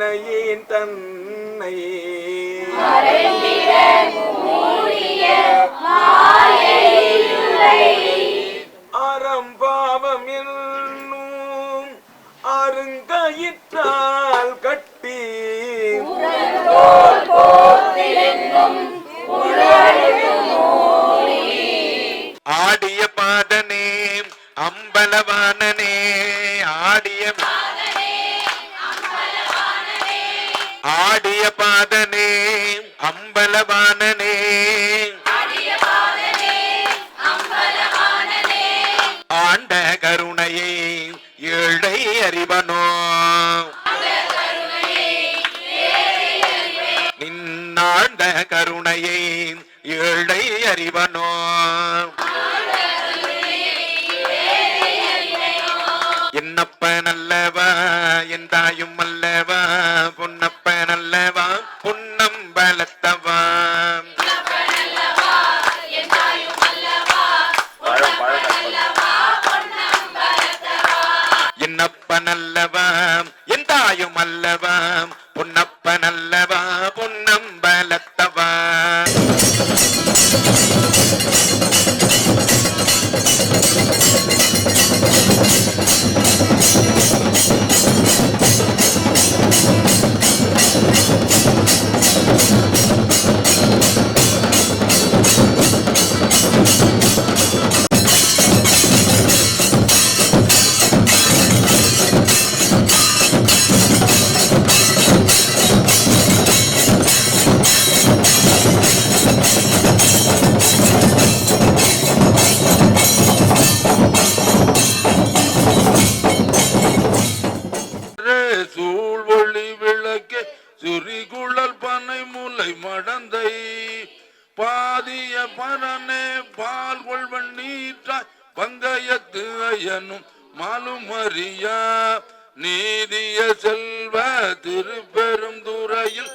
கருணையின் தன்னை அறம்பாவம் என்னும் அருங்கயிற்றால் கட்டி ஆடிய பாதனே அம்பலவானனே ஆடிய பாதனே அம்பலவானனே ஆண்ட கருணையை ஏழை அறிவனோ நின்னாண்ட கருணையை ஏழை அறிவனோ என்னப்பன் அல்லவா என் தாயும் அல்லவா பொன்னப்பன் அல்லவா பொன்னம்பலத்தவா என்னப்பன் அல்லவா என் தாயும் அல்லவா பொன்னப்பன் அல்லவா பொன்னம்பலத்தவா சூழ்வொளி விளக்கு சுரிகுழல் பனை முலை மடந்தை பாதிய பரனே பால் கொள்வன் நீற்றாய் பங்கயத்து அயனும் மாலுமறியா நீதிய செல்வ திருப்பெரும் துறையில்